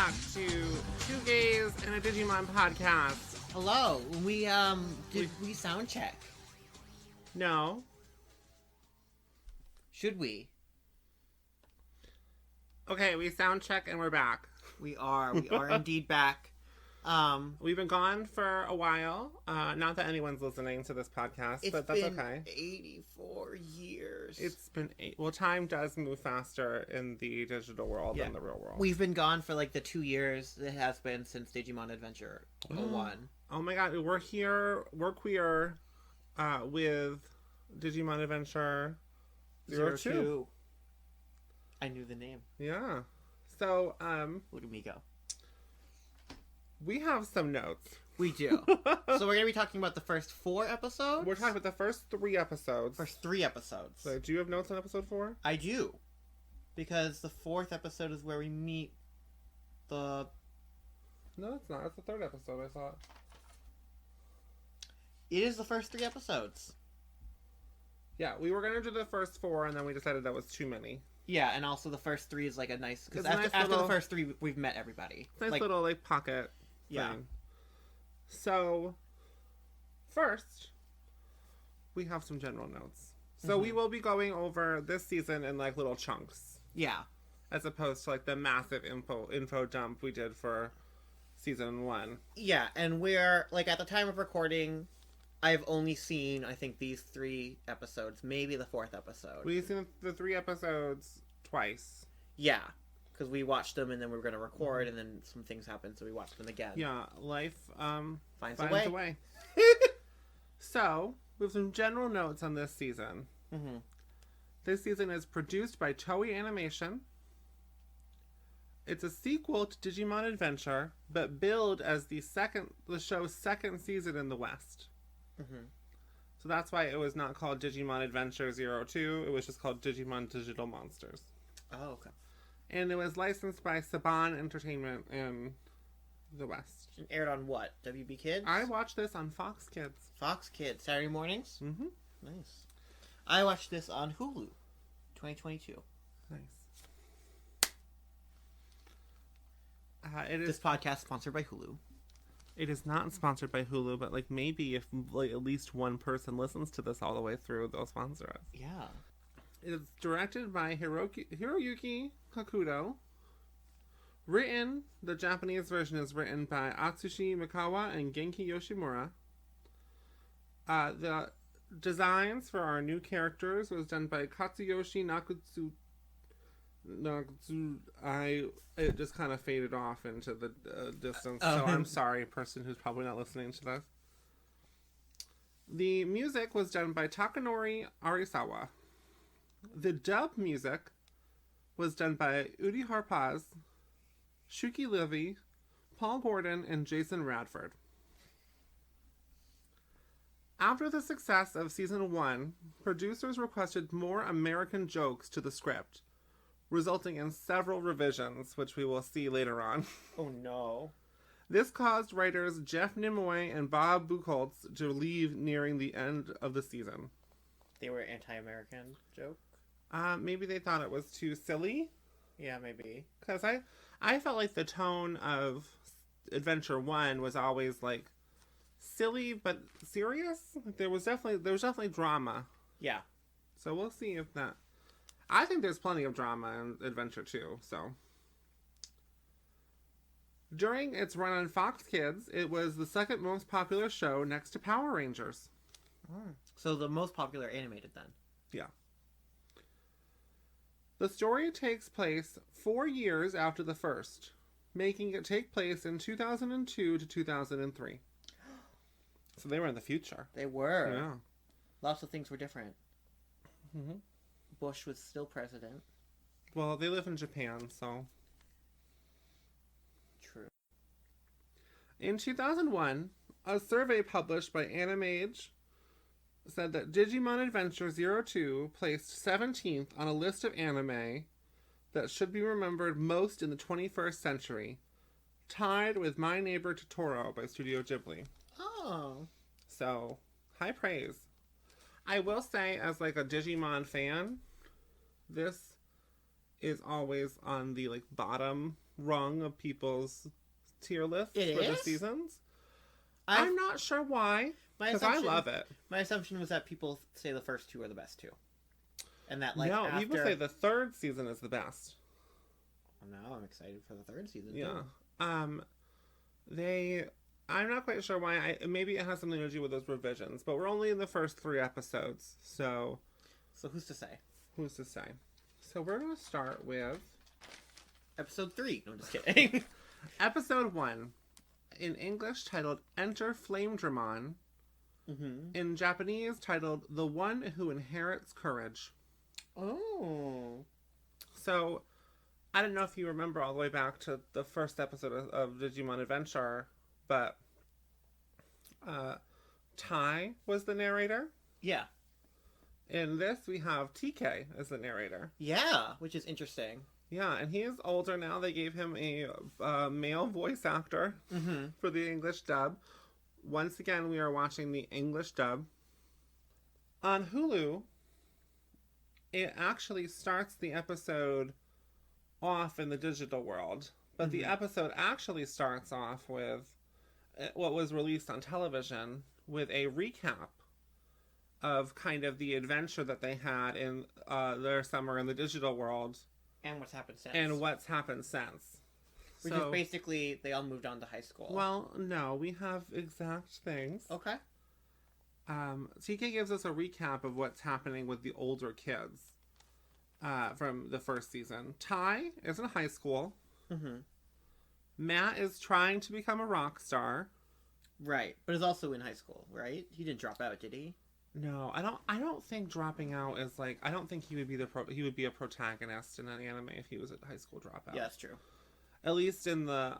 back to Two Gays and a Digimon podcast. Hello. Did we sound check? No. Should we? Okay, we sound check and we're back. We are indeed back. We've been gone for a while. Not that anyone's listening to this podcast, but that's okay. 84 years. It's been well, time does move faster in the digital world than the real world. We've been gone for like the 2 years it has been since Digimon Adventure 01. Oh my god, we're here, we're queer, with Digimon Adventure 02. I knew the name. Yeah. So, Look at me go. we have some notes. We do. So we're going to be talking about the first 4 episodes? We're talking about the first 3 episodes. First 3 episodes. So, do you have notes on episode 4? I do. Because the 4th episode is where we meet the... No, it's not. It's the 3rd episode, I thought. It is the first 3 episodes. Yeah, we were going to do the first 4, and then we decided that was too many. Yeah, and also the first 3 is like a nice... Because It's after the first 3, we've met everybody. Nice little, pocket Yeah. thing. So, first, we have some general notes. So we will be going over this season in, little chunks. Yeah. As opposed to, the massive info dump we did for season 1. Yeah, and we're, at the time of recording, I've only seen, I think, these 3 episodes. Maybe the 4th episode. We've seen the 3 episodes twice. Yeah. Because we watched them and then we were going to record and then some things happened, so we watched them again. Yeah, life finds a way. So, we have some general notes on this season. Mm-hmm. This season is produced by Toei Animation. It's a sequel to Digimon Adventure, but billed as the show's second season in the West. Mm-hmm. So that's why it was not called Digimon Adventure 02. It was just called Digimon Digital Monsters. Oh, okay. And it was licensed by Saban Entertainment in the West. It aired on what? WB Kids? I watched this on Fox Kids. Fox Kids. Saturday mornings? Mm-hmm. Nice. I watched this on Hulu. 2022. Nice. This podcast sponsored by Hulu. It is not sponsored by Hulu, but maybe if at least one person listens to this all the way through, they'll sponsor us. Yeah. It's directed by Hiroyuki Kakudo. The Japanese version is written by Atsushi Mikawa and Genki Yoshimura. The designs for our new characters was done by Katsuyoshi Nakatsu. It just kind of faded off into the distance, so I'm sorry, person who's probably not listening to this. The music was done by Takanori Arisawa. The dub music was done by Udi Harpaz, Shuki Levy, Paul Gordon, and Jason Radford. After the success of season 1, producers requested more American jokes to the script, resulting in several revisions, which we will see later on. Oh no. This caused writers Jeff Nimoy and Bob Buchholz to leave nearing the end of the season. They were anti-American joke? Maybe they thought it was too silly. Yeah, maybe. Because I felt like the tone of Adventure 1 was always, silly but serious. There was definitely drama. Yeah. So we'll see if that... I think there's plenty of drama in Adventure 2, so... During its run on Fox Kids, it was the second most popular show next to Power Rangers. Oh. So the most popular animated then? Yeah. The story takes place 4 years after the first, making it take place in 2002 to 2003. So they were in the future. They were. Yeah. Lots of things were different. Mm-hmm. Bush was still president. Well, they live in Japan, so... True. In 2001, a survey published by Animage said that Digimon Adventure 02 placed 17th on a list of anime that should be remembered most in the 21st century, tied with My Neighbor Totoro by Studio Ghibli. Oh. So, high praise. I will say, as a Digimon fan, this is always on the bottom rung of people's tier lists It for the is? seasons. I'm not sure why, because I love it. My assumption was that people say the first two are the best two. And that, like, no, after... people say the third season is the best. Now I'm excited for the third season, Yeah. too. I'm not quite sure why. Maybe it has something to do with those revisions, but we're only in the first 3 episodes, so... So who's to say? Who's to say? So we're going to start with... Episode 3. No, I'm just kidding. Episode 1. In English, titled Enter Flamedramon. Mm-hmm. In Japanese, titled The One Who Inherits Courage. Oh. So, I don't know if you remember all the way back to the first episode of Digimon Adventure, but Tai was the narrator. Yeah. In this, we have TK as the narrator. Yeah, which is interesting. Yeah, and he is older now. They gave him a male voice actor for the English dub. Once again, we are watching the English dub. On Hulu, it actually starts the episode off in the digital world. But the episode actually starts off with what was released on television with a recap of kind of the adventure that they had in their summer in the digital world. And what's happened since. And what's happened since. Which is basically, they all moved on to high school. Well, no, we have exact things. Okay. TK gives us a recap of what's happening with the older kids from the first season. Tai is in high school. Mm-hmm. Matt is trying to become a rock star. Right, but is also in high school, right? He didn't drop out, did he? No, I don't think dropping out is like... I don't think he would be he would be a protagonist in an anime if he was a high school dropout. Yeah, that's true. At least in the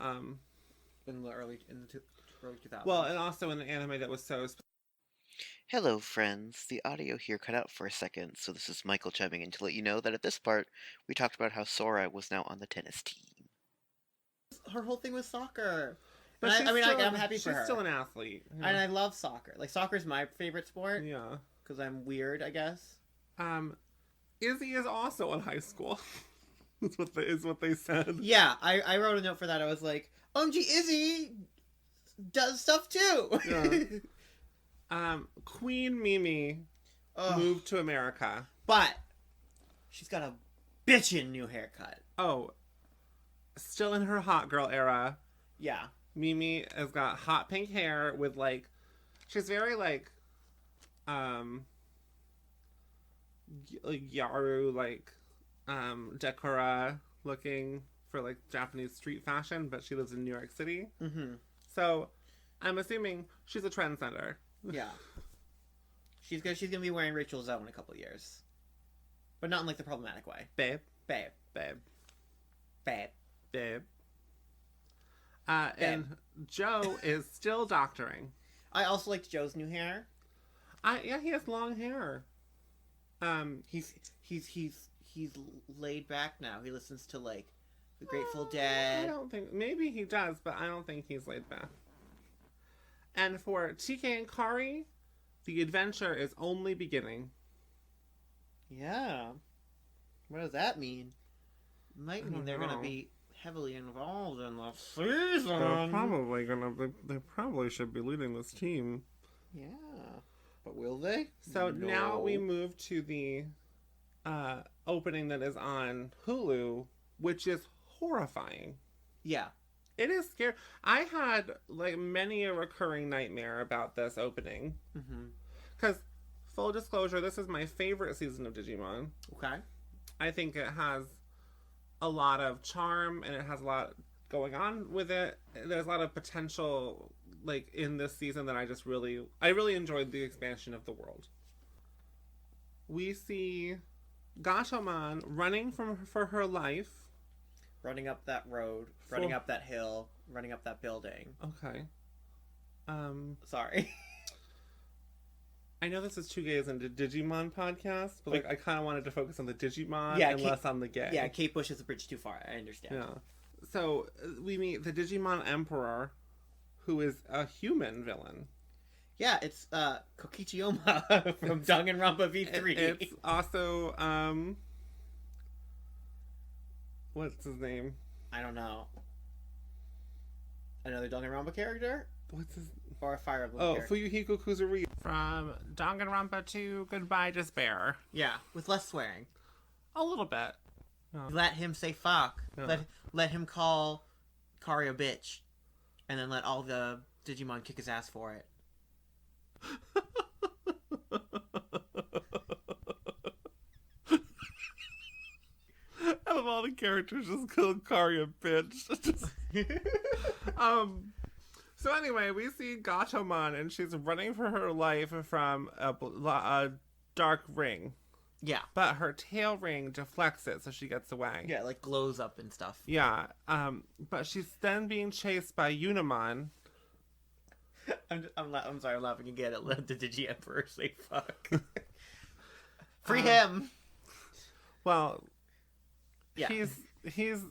early 2000s. Well, and also in the anime that was so... Hello, friends. The audio here cut out for a second, so this is Michael chiming in to let you know that at this part, we talked about how Sora was now on the tennis team. Her whole thing was soccer. But I'm happy for her. She's still an athlete. Yeah. And I love soccer. Like, soccer's my favorite sport. Yeah. Because I'm weird, I guess. Izzy is also in high school. is what they said. Yeah, I wrote a note for that. I was like, OMG, Izzy does stuff too. Yeah. Queen Mimi moved to America. But she's got a bitchin' new haircut. Oh, still in her hot girl era. Yeah. Mimi has got hot pink hair with like, she's very like Yaru, like, Decora looking for like Japanese street fashion, but she lives in New York City. Mm-hmm. So I'm assuming she's a trendsetter. Yeah. She's gonna be wearing Rachel Zoe in a couple of years. But not in like the problematic way. Babe. Babe. Babe. Babe. Babe. And Joe is still doctoring. I also liked Joe's new hair. Yeah, he has long hair. He's laid back now. He listens to like the Grateful Dead. I don't think, maybe he does, but I don't think he's laid back. And for TK and Kari, the adventure is only beginning. Yeah. What does that mean? Might mean they're gonna be heavily involved in the season. They probably should be leading this team. Yeah. But will they? So now we move to the opening that is on Hulu, which is horrifying. Yeah. It is scary. I had like many a recurring nightmare about this opening. Because, full disclosure, this is my favorite season of Digimon. Okay. I think it has a lot of charm and it has a lot going on with it. There's a lot of potential like in this season that I really enjoyed the expansion of the world. We see Gatomon running for her life. Running up that road, running up that hill, running up that building. Okay. Sorry. I know this is Two Gays and a Digimon podcast, but like I kind of wanted to focus on the Digimon and less on the gay. Yeah, Kate Bush is a bridge too far. I understand. Yeah. So we meet the Digimon Emperor, who is a human villain. Yeah, it's Kokichiyama from Danganronpa V3. It's also what's his name? I don't know. Another Danganronpa character? What's his... Or a Fire Emblem Oh, character? Fuyuhiko Kuzuri. From Danganronpa to Goodbye Despair. Yeah, with less swearing. A little bit. Oh. Let him say fuck. Yeah. Let him call Kari a bitch. And then let all the Digimon kick his ass for it. Out of all the characters, just killed Kari a bitch. So anyway, we see Gatomon, and she's running for her life from a dark ring. Yeah. But her tail ring deflects it, so she gets away. Yeah, like glows up and stuff. Yeah. But she's then being chased by Unimon. I'm sorry, I'm laughing again at the Digi Emperor say fuck. Free him. Well, yeah. He's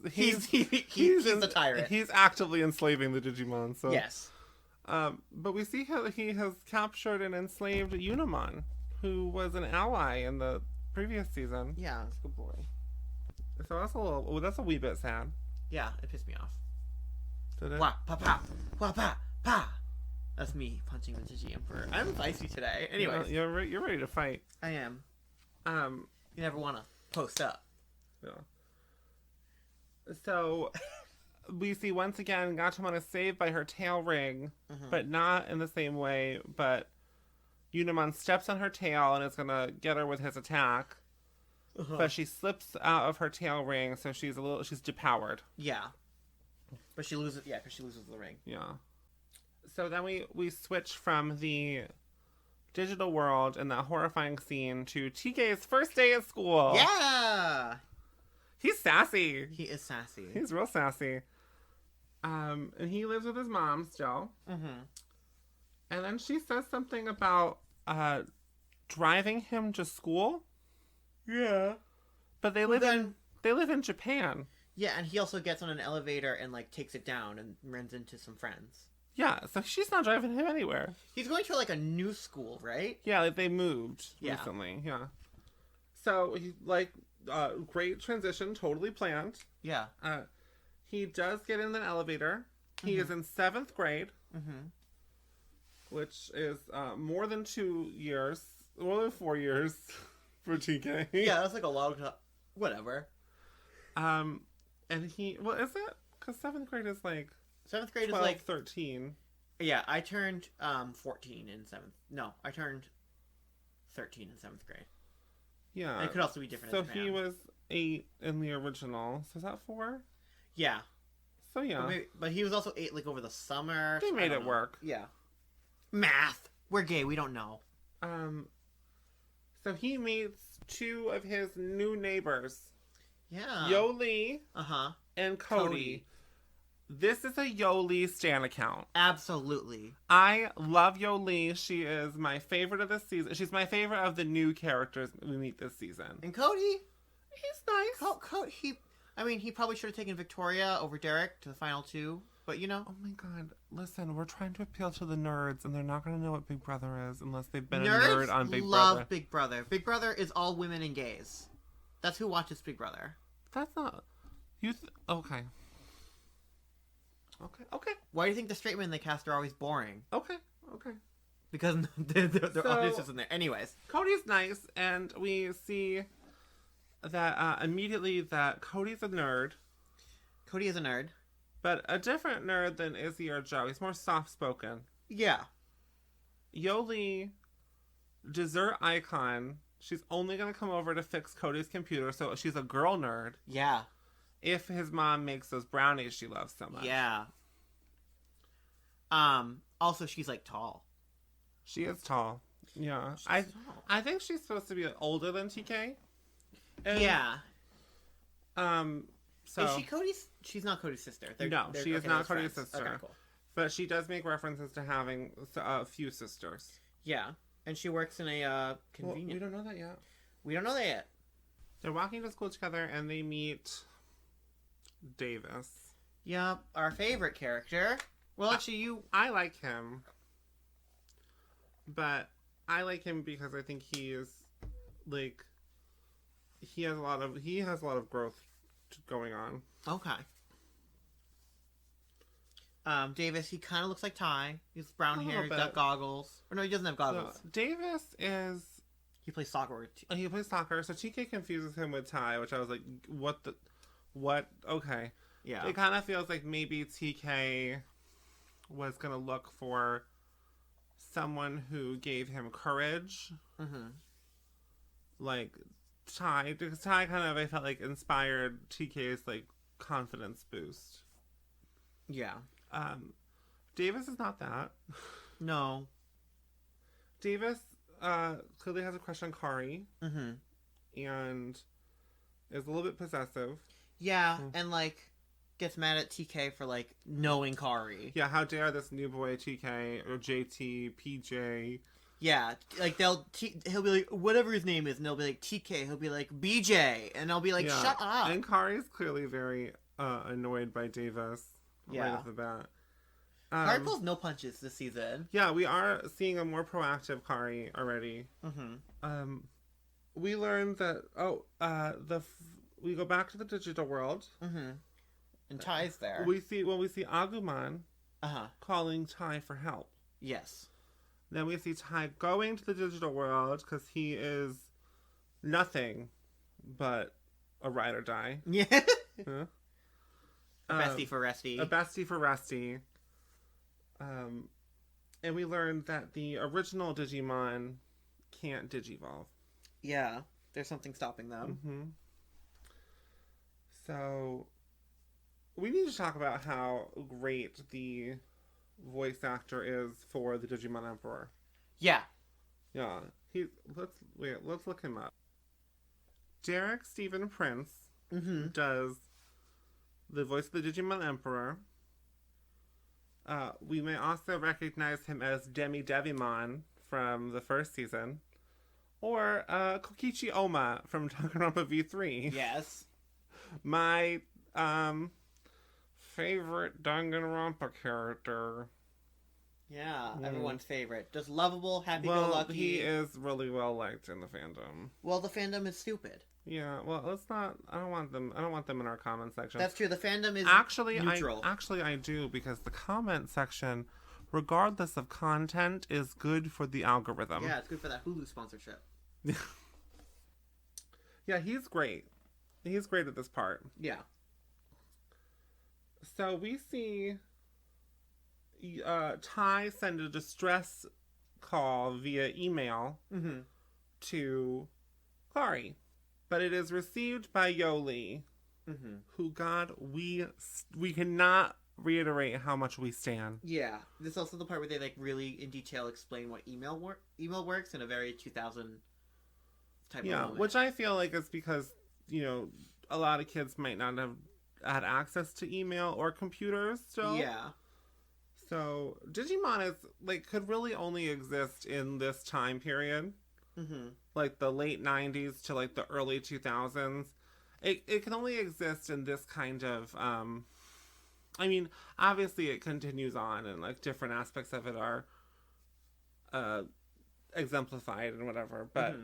the tyrant. He's actively enslaving the Digimon. So yes. But we see how he has captured and enslaved Unimon, who was an ally in the previous season. Yeah, that's a good boy. So that's a wee bit sad. Yeah, it pissed me off. Did it? Wah pa pa, wah pa pa. That's me punching the Digi Emperor. I'm feisty today. Anyways, you're ready to fight. I am. You You never want to post up. Yeah. So we see once again Gatomon is saved by her tail ring, but not in the same way. But Unimon steps on her tail and is gonna get her with his attack. But she slips out of her tail ring, so she's depowered. Yeah. But she loses. Yeah, because she loses the ring. Yeah. So then we switch from the digital world and that horrifying scene to TK's first day at school. Yeah. He's sassy. He is sassy. He's real sassy. And he lives with his mom still. Mm-hmm. And then she says something about driving him to school. Yeah. But they live in Japan. Yeah, and he also gets on an elevator and like takes it down and runs into some friends. Yeah, so she's not driving him anywhere. He's going to like a new school, right? Yeah, like they moved recently. Yeah. So he great transition, totally planned. Yeah. He does get in the elevator. He is in 7th grade, which is more than 4 years for TK. Yeah, that's like a long time. Whatever. And is it? Because 7th grade is like 7th grade 12, is like 13. Yeah, I turned 14 in 7th. No, I turned 13 in 7th grade. Yeah. And it could also be different. So in Japan. he was 8 in the original. So is that 4? Yeah. So yeah. But he was also 8 like over the summer. They made it work. Yeah. Math. We're gay. We don't know. So he meets 2 of his new neighbors. Yeah. Yoli. Uh-huh. And Cody. This is a Yoli stan account. Absolutely. I love Yoli. She is my favorite of this season. She's my favorite of the new characters we meet this season. And Cody? He's nice. He probably should have taken Victoria over Derek to the final 2, but you know. Oh my god. Listen, we're trying to appeal to the nerds, and they're not going to know what Big Brother is unless they've been Nerds a nerd on Big love Brother. Big Brother. Big Brother is all women and gays. That's who watches Big Brother. That's not... Okay. Okay. Why do you think the straight men they cast are always boring? Okay. Because their audience isn't there. Anyways. Cody's nice, and we see that immediately that Cody's a nerd. Cody is a nerd. But a different nerd than Izzy or Joe. He's more soft-spoken. Yeah. Yoli, dessert icon. She's only going to come over to fix Cody's computer, so she's a girl nerd. Yeah. If his mom makes those brownies she loves so much. Yeah. Also, she's like tall. She is tall. Yeah. She's tall. I think she's supposed to be older than TK. And, yeah. So Is she Cody's? She's not Cody's sister. She is not Cody's friends. sister. Okay, cool. But she does make references to having a few sisters. Yeah. And she works in a convenience. Well, we don't know that yet. We don't know that yet. They're walking to school together and they meet Davis. Yep, our favorite character. Well, actually, I like him. But I like him because I think he is, like, he has a lot of growth going on. Okay. Davis, he kind of looks like Ty. He's brown A hair, little he's got bit. goggles. Or no, he doesn't have No, goggles. Davis is... He plays soccer. He plays soccer, so TK confuses him with Ty, which I was like, what? Okay. Yeah. It kind of feels like maybe TK was going to look for someone who gave him courage. Mm-hmm. Like, Ty, because Ty kind of, I felt like, inspired TK's, like, confidence boost. Yeah. Davis is not that. No. Davis clearly has a crush on Kari. Mm-hmm. And is a little bit possessive. Yeah, and, like, gets mad at TK for, like, knowing Kari. Yeah, how dare this new boy TK or JT, PJ. Yeah, like, he'll be like, whatever his name is, and they'll be like, TK, he'll be like, BJ, and they'll be like, Yeah. shut up. And Kari's clearly very annoyed by Davis right Yeah. off the bat. Kari pulls no punches this season. Yeah, we are seeing a more proactive Kari already. Mm-hmm. We learned that, we go back to the digital world. Mm-hmm. And Ty's there. We see Agumon Uh-huh. calling Ty for help. Yes. Then we see Ty going to the digital world because he is nothing but a ride or die. Yeah. Huh? A bestie for Resty. A bestie for Rusty. And we learned that the original Digimon can't digivolve. Yeah. There's something stopping them. Mm-hmm. So, we need to talk about how great the voice actor is for the Digimon Emperor. Yeah. Yeah, let's look him up. Derek Stephen Prince Mm-hmm. does the voice of the Digimon Emperor. We may also recognize him as Demi Devimon from the first season, or Kokichi Oma from Danganronpa V3. Yes. My favorite Danganronpa character. Yeah, Mm. everyone's favorite. Just lovable, happy-go-lucky. Well, he is really well liked in the fandom. Well, the fandom is stupid. Yeah, well, let's not. I don't want them in our comment section. That's true. The fandom is neutral. I do, because the comment section, regardless of content, is good for the algorithm. Yeah, it's good for that Hulu sponsorship. Yeah, he's great. He's great at this part. Yeah. So we see Ty send a distress call via email Mm-hmm. to Kari. But it is received by Yoli, Mm-hmm. who, God, we cannot reiterate how much we stan. Yeah. This is also the part where they, like, really in detail explain what email works in a very 2000 type of moment. Which I feel like is because, a lot of kids might not have had access to email or computers still. Yeah. So Digimon is, like, could really only exist in this time period. Mm-hmm. Like the late 90s to like the early 2000s. It can only exist in this kind of I mean, obviously it continues on and like different aspects of it are exemplified and whatever, but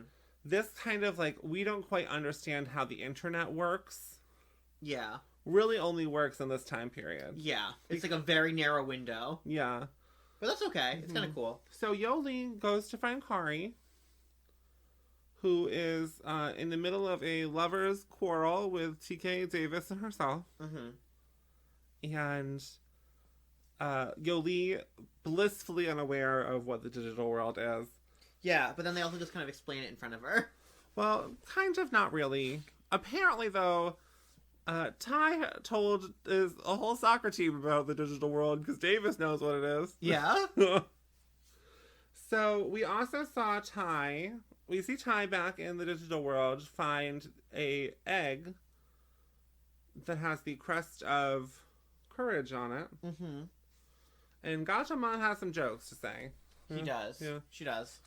this kind of like, we don't quite understand how the internet works. Yeah. Really only works in this time period. Yeah. It's like a very narrow window. Yeah. But that's okay. It's kind of cool. So Yoli goes to find Kari, who is in the middle of a lover's quarrel with TK Davis and herself. Mm-hmm. And Yoli, blissfully unaware of what the digital world is. Yeah, but then they also just kind of explain it in front of her. Well, kind of, not really. Apparently, though, Ty told a whole soccer team about the digital world because Davis knows what it is. Yeah? So we also saw Ty. We see Ty back in the digital world find a egg that has the crest of courage on it. Mm-hmm. And Gatomon has some jokes to say. He does. Yeah. She does.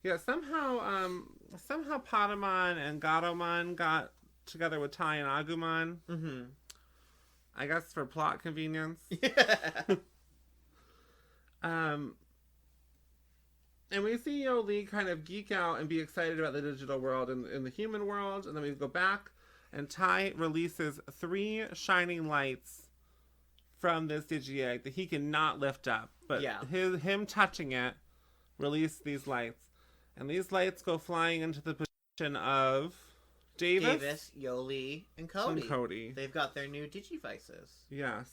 Yeah, somehow Patamon and Gatomon got together with Ty and Agumon. Mm-hmm. I guess for plot convenience. Yeah. And we see Yoli kind of geek out and be excited about the digital world and in the human world. And then we go back and Ty releases 3 shining lights from this Digi-Egg that he cannot lift up. But him touching it released these lights. And these lights go flying into the position of Davis, Yoli, and Cody. They've got their new Digivices. Yes.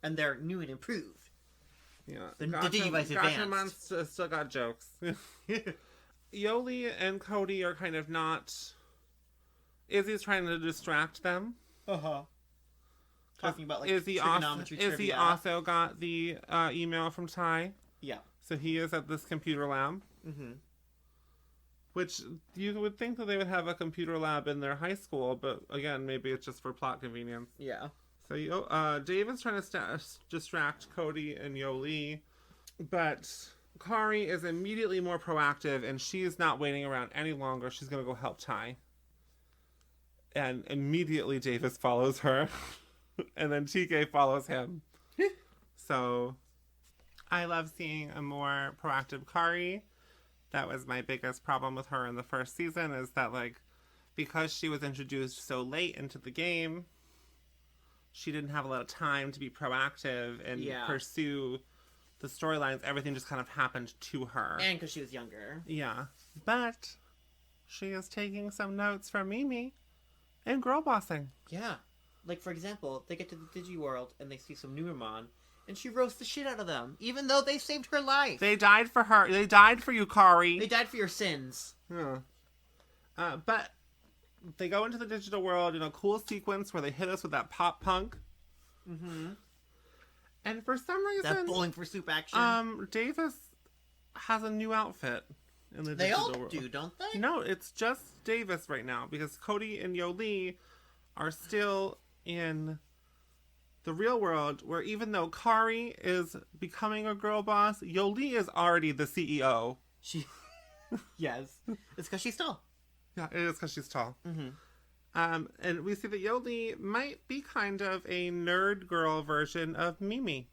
And they're new and improved. Yeah. The Digivice advanced. Gotchamon's still got jokes. Yoli and Cody are kind of not... Izzy's trying to distract them. Uh-huh. Talking about, like, Izzy also got the email from Ty. Yeah. So he is at this computer lab. Mm-hmm. Which you would think that they would have a computer lab in their high school, but again, maybe it's just for plot convenience. Yeah. So Dave is trying to distract Cody and Yoli, but Kari is immediately more proactive, and she's not waiting around any longer. She's going to go help Ty. And immediately Davis follows her, and then TK follows him. So I love seeing a more proactive Kari. That was my biggest problem with her in the first season, is that, like, because she was introduced so late into the game, she didn't have a lot of time to be proactive and pursue the storylines. Everything just kind of happened to her. And because she was younger. Yeah. But she is taking some notes from Mimi and girl bossing. Yeah. Like, for example, they get to the Digi World and they see some Numemon, and she roasts the shit out of them, even though they saved her life. They died for her. They died for you, Kari. They died for your sins. Yeah. But they go into the digital world in a cool sequence where they hit us with that pop punk. Mm-hmm. And for some reason... That bowling for soup action. Davis has a new outfit in the digital world. They all do, don't they? No, it's just Davis right now, because Cody and Yoli are still in the real world, where even though Kari is becoming a girl boss, Yoli is already the CEO. Yes. It's because she's tall. Yeah, it is because she's tall. Mm-hmm. And we see that Yoli might be kind of a nerd girl version of Mimi.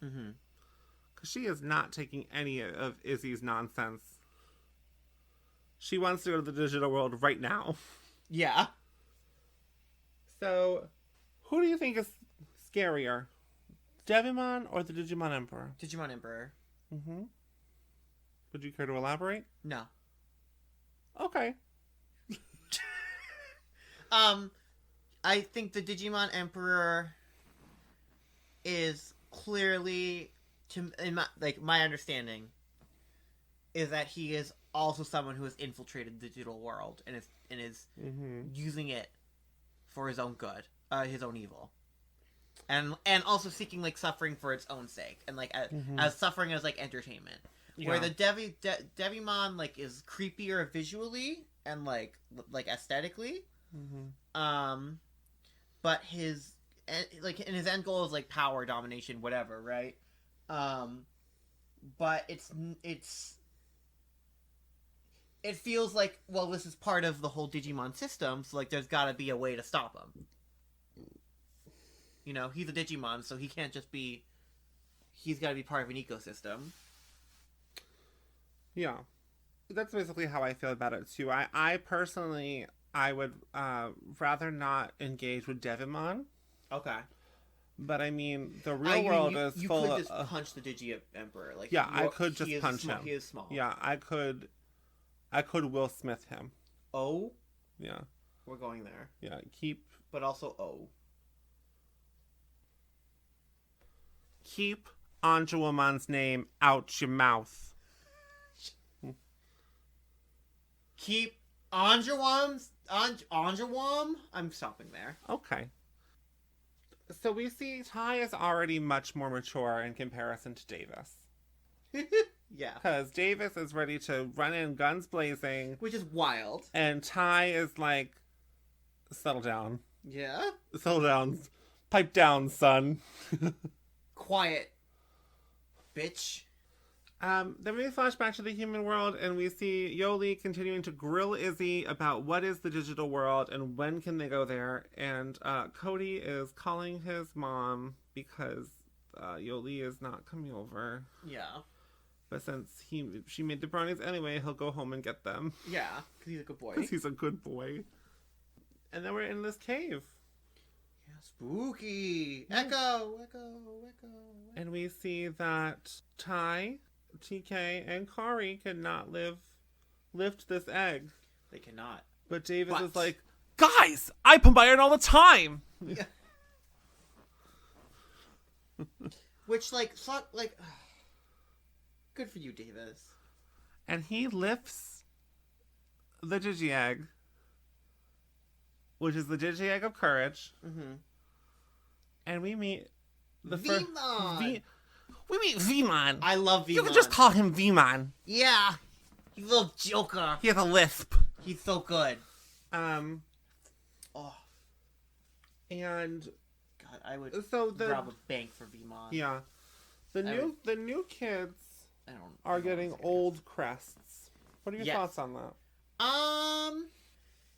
Mm-hmm. Because she is not taking any of Izzy's nonsense. She wants to go to the digital world right now. Yeah. So, who do you think is scarier? Devimon or the Digimon Emperor? Digimon Emperor. Mm-hmm. Would you care to elaborate? No. Okay. I think the Digimon Emperor is clearly, my understanding, is that he is also someone who has infiltrated the digital world and is using it for his own good, his own evil, and also seeking, like, suffering for its own sake, and, like, as suffering as, like, entertainment. Yeah. Where the Devimon, like, is creepier visually and like aesthetically. Mm-hmm. But his end goal is, like, power, domination, whatever, right? But it feels like, well, this is part of the whole Digimon system, so, like, there's gotta be a way to stop him. You know, he's a Digimon, so he can't just be... He's gotta be part of an ecosystem. Yeah. That's basically how I feel about it, too. I personally, I would rather not engage with Devimon. Okay. But, I mean, the real world is full of... You could just punch the Digi Emperor. Like, yeah, I could just punch him. He is small. Yeah, I could Will Smith him. Oh? Yeah. We're going there. Yeah, But also oh. Keep Anjuwoman's name out your mouth. Keep Anjuwam? I'm stopping there. Okay. So we see Ty is already much more mature in comparison to Davis. Yeah. Because Davis is ready to run in guns blazing. Which is wild. And Ty is like, settle down. Yeah? Settle down. Pipe down, son. Quiet, bitch. Then we flash back to the human world, and we see Yoli continuing to grill Izzy about what is the digital world and when can they go there. And Cody is calling his mom because Yoli is not coming over. Yeah. But since she made the brownies anyway, he'll go home and get them. Yeah, because he's a good boy. Because he's a good boy. And then we're in this cave. Yeah. Spooky. Echo. And we see that TK, and Kari cannot lift this egg. They cannot. But Davis But- is like, guys, I pump iron all the time. Yeah. Which, like, good for you, Davis. And he lifts the Digi Egg, which is the Digi Egg of Courage. Mm-hmm. And we meet the Vemon. We meet Vemon. I love Vemon. You can just call him Vemon. Yeah. He's a little joker. He has a lisp. He's so good. Oh. And God, I would so rob a bank for Vemon. yeah, the new kids I don't are getting old crests. What are your Yes. thoughts on that?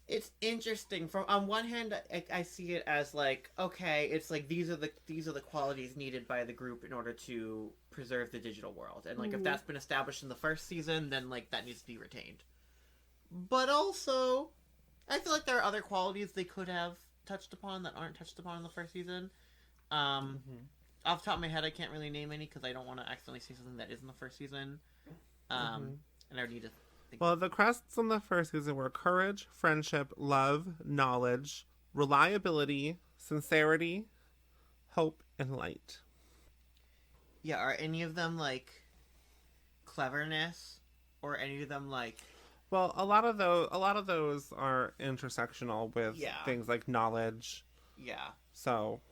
It's interesting. From on one hand, I see it as like, okay, it's like these are the qualities needed by the group in order to preserve the digital world, and like if that's been established in the first season, then like that needs to be retained. But also, I feel like there are other qualities they could have touched upon that aren't touched upon in the first season. Off the top of my head, I can't really name any because I don't want to accidentally say something that is in the first season. And I would need to think. Well, the crests in the first season were courage, friendship, love, knowledge, reliability, sincerity, hope, and light. Yeah, are any of them like cleverness, or any of them like? Well, a lot of those are intersectional with things like knowledge. Yeah. So,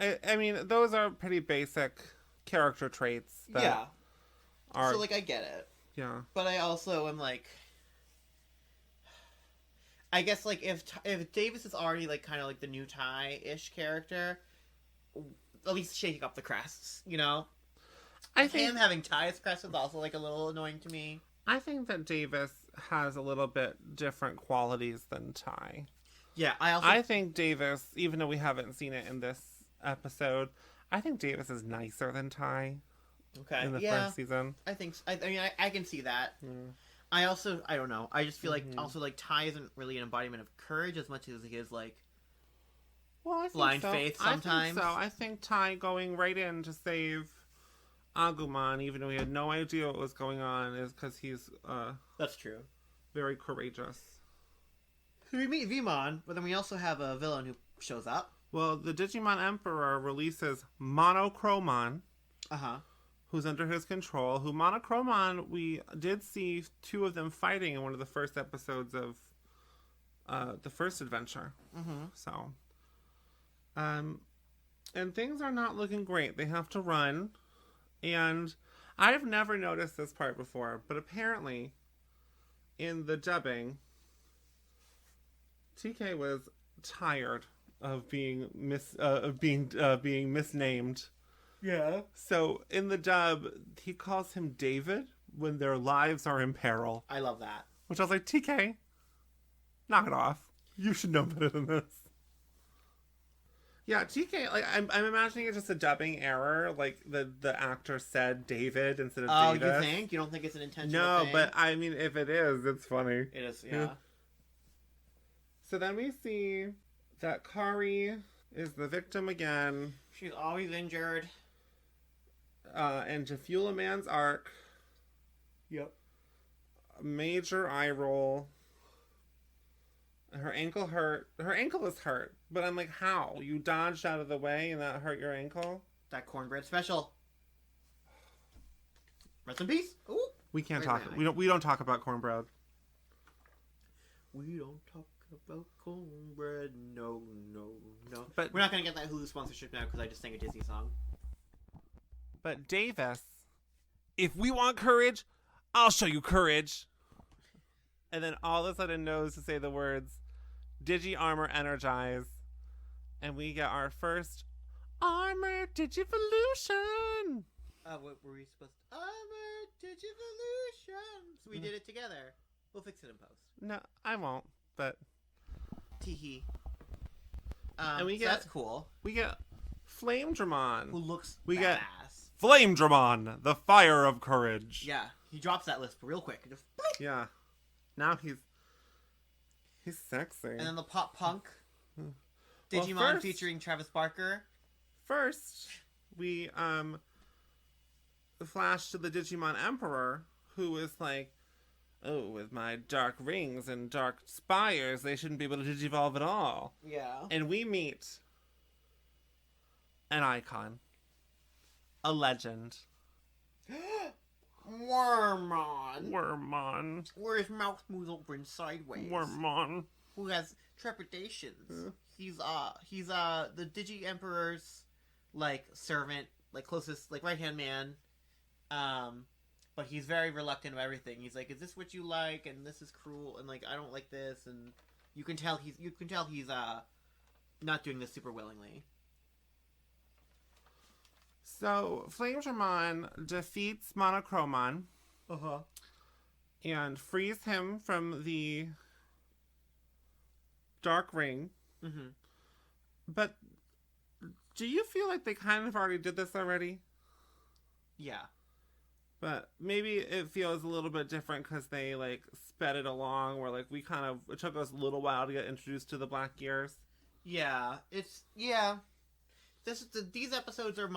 I mean, those are pretty basic character traits. That Are, So like I get it. Yeah. But I also am like, I guess like if Davis is already like kind of like the new Ty-ish character, at least shaking up the crests, you know. I think him having Ty's crest is also like a little annoying to me. I think that Davis has a little bit different qualities than Ty. Yeah, I think Davis, even though we haven't seen it in this episode, I think Davis is nicer than Ty. Okay. In the first season. I think so. I mean, I can see that. Mm. I don't know. I just feel like also like Ty isn't really an embodiment of courage as much as he is like I think blind so. faith sometimes. I think so. I think Ty going right in to save Agumon, even though he had no idea what was going on, is because he's that's true. Very courageous. So we meet Vemon, but then we also have a villain who shows up. Well, the Digimon Emperor releases Monochromon. Who's under his control. Monochromon, we did see two of them fighting in one of the first episodes of the first adventure. So, and things are not looking great. They have to run, and I've never noticed this part before, but apparently, in the dubbing, TK was tired of being being misnamed. Yeah. So in the dub, he calls him David when their lives are in peril. I love that. Which I was like, TK, knock it off. You should know better than this. Yeah, TK, like I'm imagining it's just a dubbing error. Like the actor said David instead of Davis. Oh, you think? You don't think it's an intentional No, thing? but I mean, if it is, it's funny. It is, yeah. So then we see that Kari is the victim again. She's always injured. And to fuel a man's arc. Yep. A major eye roll. Her ankle hurt. Her ankle is hurt. But I'm like, how? You dodged out of the way and that hurt your ankle? That cornbread special. Rest in peace. Ooh. We can't talk. We don't talk about cornbread. We don't talk about cornbread. No. But we're not gonna get that Hulu sponsorship now because I just sang a Disney song. But Davis, if we want courage, I'll show you courage. And then all of a sudden knows to say the words, Digi Armor Energize. And we get our first Armor Digivolution. What were we supposed to... Armor Digivolution. So we did it together. We'll fix it in post. No, I won't, but... Teehee. And we so get... that's cool. We get Flame Dramon. Who looks We badass. get Flame Dramon, the Fire of Courage. Yeah, he drops that list real quick. Just... Yeah. Now he's sexy. And then the pop punk. Digimon featuring Travis Barker. First, we flash to the Digimon Emperor, who is like, oh, with my dark rings and dark spires, they shouldn't be able to digivolve at all. Yeah. And we meet an icon. A legend. Wormmon. Where his mouth moves over and sideways. Wormmon. Who has trepidations. He's the Digi Emperor's, like, servant, like, closest, like, right-hand man. But he's very reluctant of everything. He's like, is this what you like? And this is cruel. And, like, I don't like this. And you can tell he's not doing this super willingly. So, Flamedramon defeats Monochromon. Uh-huh. And frees him from the Dark Ring. Mm-hmm. But do you feel like they kind of already did this already? Yeah. But maybe it feels a little bit different because they, like, sped it along, where, like, it took us a little while to get introduced to the Black Gears. Yeah. These episodes are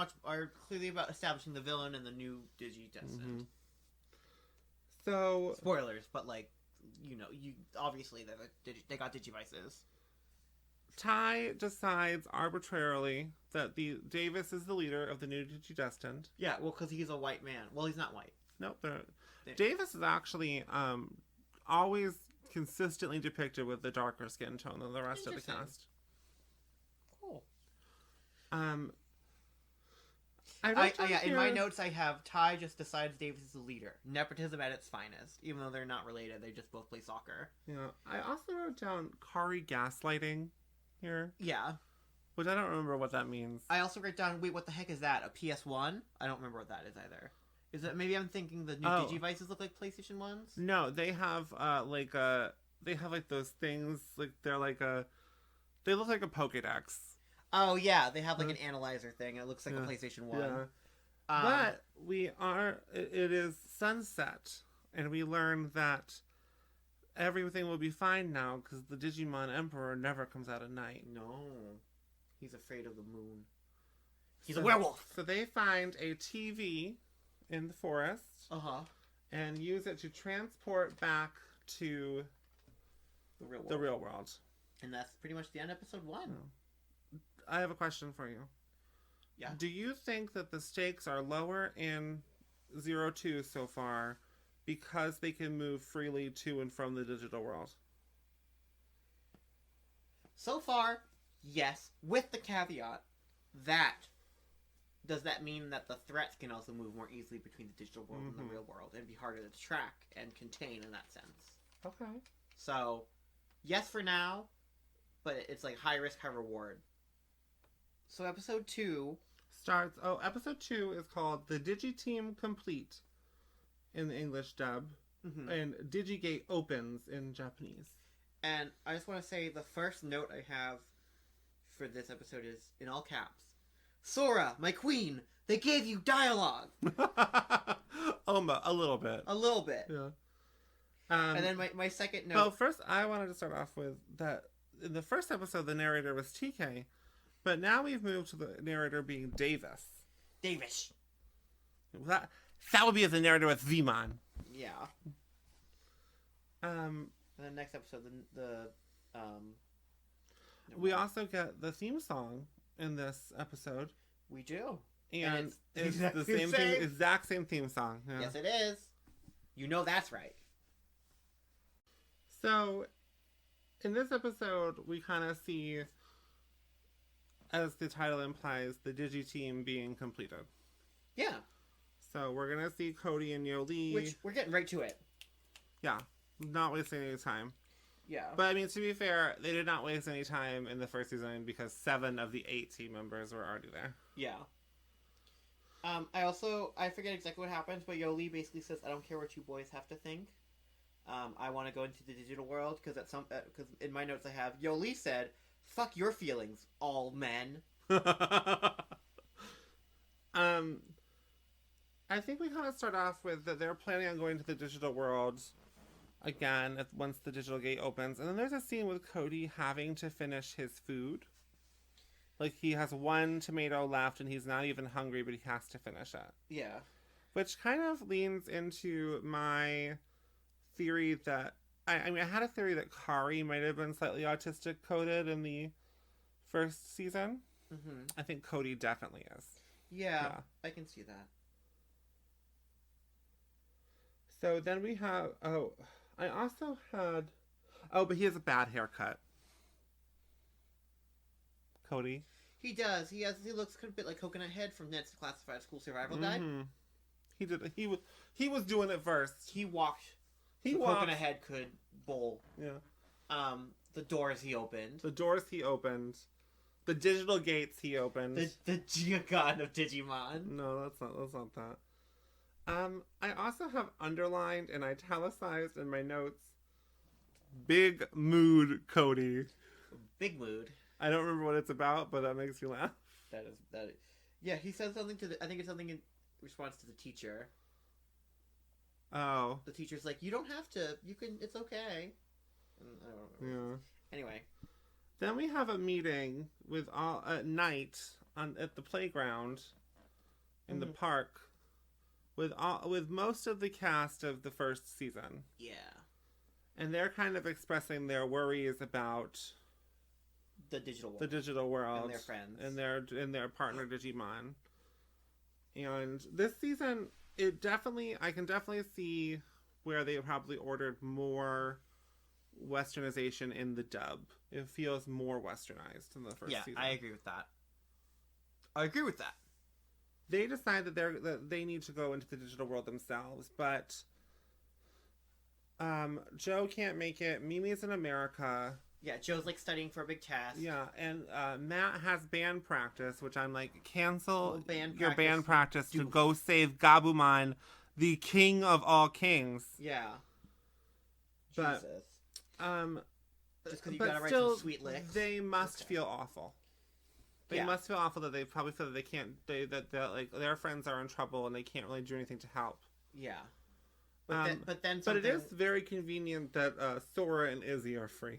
clearly about establishing the villain and the new Digi-Destined. Mm-hmm. So... Spoilers, but, like, obviously they got Digivices. Ty decides arbitrarily that Davis is the leader of the new Digi-Destined. Yeah, well, because he's a white man. Well, he's not white. Nope. Davis is actually always consistently depicted with the darker skin tone than the rest of the cast. Cool. In my notes I have Ty just decides Davis is the leader. Nepotism at its finest. Even though they're not related, they just both play soccer. Yeah. I also wrote down Kari gaslighting here. Yeah. Which I don't remember what that means. I also wrate down, wait, what the heck is that? A PS1? I don't remember what that is either. Is it, maybe I'm thinking the new Digivices look like PlayStation 1s? No, they have those things, like they look like a Pokédex. Oh yeah, they have like an analyzer thing. It looks like a PlayStation 1. Yeah. But it is sunset, and we learn that everything will be fine now because the Digimon Emperor never comes out at night. No. He's afraid of the moon. He's a werewolf! So they find a TV in the forest. Uh-huh. And use it to transport back to the real world. And that's pretty much the end of episode 1. I have a question for you. Yeah. Do you think that the stakes are lower in 02 so far because they can move freely to and from the digital world? So far, yes, with the caveat that does that mean that the threats can also move more easily between the digital world and the real world and be harder to track and contain in that sense? Okay. So, yes for now, but it's like high risk, high reward. So episode 2 starts. Oh, episode 2 is called "The Digi-Team Complete" in the English dub, and Digigate opens in Japanese. And I just want to say the first note I have for this episode is in all caps: "Sora, my queen, they gave you dialogue." A little bit. A little bit. Yeah. And then my second note. Well, first I wanted to start off with that in the first episode the narrator was TK. But now we've moved to the narrator being Davis. Davis. That would be if the narrator was Vmon. Yeah. And then next episode, we also get the theme song in this episode. We do. And it's the exact same theme song. Yeah. Yes, it is. You know that's right. So, in this episode, we kind of see, as the title implies, the Digi-Team being completed. Yeah. So we're going to see Cody and Yoli. Which, we're getting right to it. Yeah. Not wasting any time. Yeah. But, I mean, to be fair, they did not waste any time in the first season because 7 of the 8 team members were already there. Yeah. I forget exactly what happens, but Yoli basically says, I don't care what you boys have to think. I want to go into the digital world because in my notes I have, Yoli said, fuck your feelings, all men. I think we kind of start off with that they're planning on going to the digital world again once the digital gate opens. And then there's a scene with Cody having to finish his food. Like, he has one tomato left and he's not even hungry, but he has to finish it. Yeah. Which kind of leans into my theory that... I mean, I had a theory that Kari might have been slightly autistic coded in the first season. Mm-hmm. I think Cody definitely is. Yeah, I can see that. So then we have... Oh, I also had... Oh, but he has a bad haircut. Cody. He does. He looks a bit like Coconut Head from Ned's Classified School Survival Guide. He did. He was doing it first. He walked. He so walked. Coconut Head could bowl. Yeah. The doors he opened. The doors he opened. The digital gates he opened. The Gigagon of Digimon. No, that's not that. I also have underlined and italicized in my notes. Big mood, Cody. Big mood. I don't remember what it's about, but that makes me laugh. That is. Yeah, he says something to I think it's something in response to the teacher. Oh. The teacher's like, you don't have to. You can. It's okay. And I don't remember. Yeah. Anyway. Then we have a meeting with all at night at the playground in the park with most of the cast of the first season. Yeah. And they're kind of expressing their worries about the digital world and their friends and their partner Digimon. And this season, I can definitely see where they probably ordered more westernization in the dub. It feels more westernized than the first season. Yeah, I agree with that. They decide that they need to go into the digital world themselves, but Joe can't make it. Mimi's in America. Yeah, Joe's like studying for a big test. Yeah, and Matt has band practice, which I'm like, cancel your band practice to go save Gabumon, the king of all kings. Yeah. But, Jesus. Just because you but gotta write still, some sweet licks. They must feel awful. They must feel awful that they probably feel that they can't. That like their friends are in trouble and they can't really do anything to help. Yeah. But then it is very convenient that Sora and Izzy are free.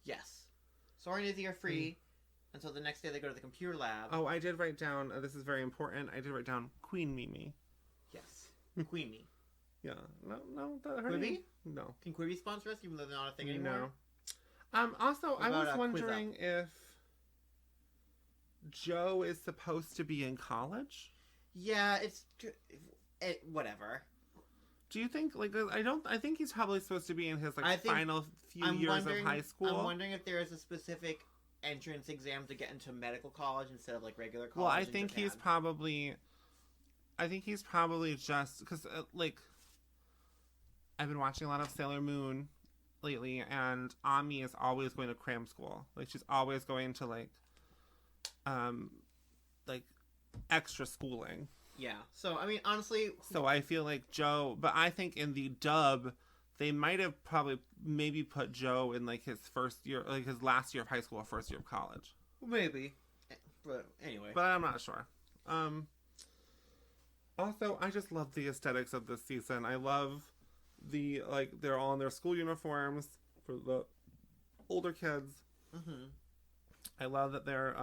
Yes. Sora and Izzy are free until the next day they go to the computer lab. Oh, I did write down. This is very important. I did write down Queen Mimi. Yes. Queenie. Yeah. No. Quibi? No. Can Quibi sponsor us even though they're not a thing anymore? No. Also, I was about, wondering if Joe is supposed to be in college. Yeah, whatever. Do you think I think he's probably supposed to be in his final few years of high school. I'm wondering if there is a specific entrance exam to get into medical college instead of like regular college. Well, I think he's probably just because I've been watching a lot of Sailor Moon lately, and Ami is always going to cram school. Like she's always going to like extra schooling. Yeah. So I mean, honestly. So I feel like Joe, but I think in the dub, they might have maybe put Joe in like his first year, like his last year of high school or first year of college. Maybe. But anyway. But I'm not sure. Also, I just love the aesthetics of this season. I love they're all in their school uniforms for the older kids. Mm-hmm. I love that they're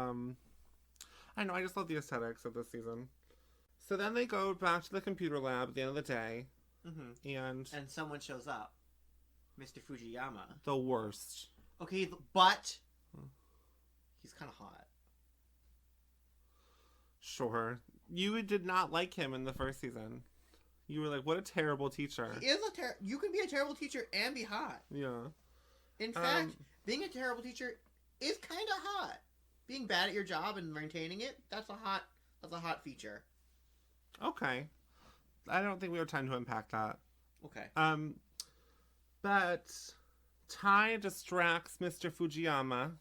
I just love the aesthetics of this season. So then they go back to the computer lab at the end of the day. Mm-hmm. And someone shows up. Mr. Fujiyama. The worst. Okay, but he's kind of hot. Sure. You did not like him in the first season. You were like, what a terrible teacher. He is you can be a terrible teacher and be hot. Yeah. In fact, being a terrible teacher is kind of hot. Being bad at your job and maintaining it, that's a hot feature. Okay. I don't think we have time to unpack that. Okay. But Tai distracts Mr. Fujiyama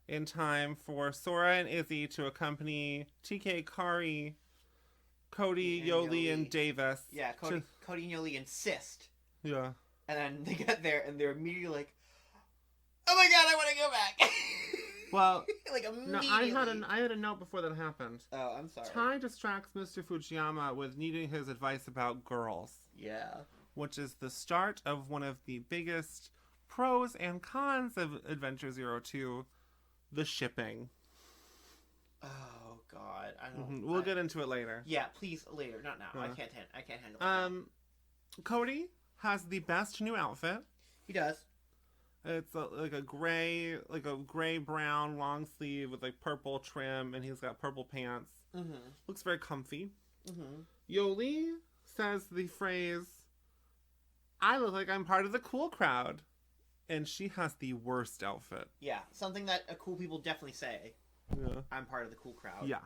in time for Sora and Izzy to accompany TK, Kari, Cody, Yoli, and Davis. Yeah, Cody and Yoli insist. Yeah. And then they get there and they're immediately like, oh my god, I want to go back. Well, like immediately. No, I had a note before that happened. Oh, I'm sorry. Tai distracts Mr. Fujiyama with needing his advice about girls. Yeah. Which is the start of one of the biggest pros and cons of Adventure 02, the shipping. Oh God, I don't. We'll get into it later. Yeah, please later, not now. I can't handle it. Now. Cody has the best new outfit. He does. It's like a gray brown long sleeve with like purple trim, and he's got purple pants. Mm-hmm. Looks very comfy. Mm-hmm. Yoli says the phrase, "I look like I'm part of the cool crowd," and she has the worst outfit. Yeah, something that cool people definitely say. Yeah. I'm part of the cool crowd. Yeah.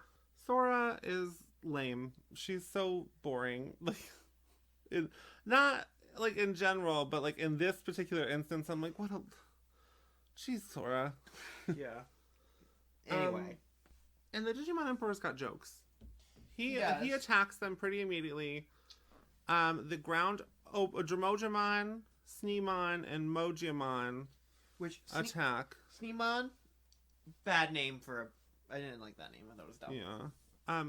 Sora is lame. She's so boring. Like, not like in general, but like in this particular instance, I'm like, what a... Jeez, Sora. Yeah. Anyway. And the Digimon Emperor's got jokes. He attacks them pretty immediately. The ground... Dromojimon, Sneemon, and Mojiamon attack. Sneemon? Bad name for a... I didn't like that name. I thought it was dumb. Yeah.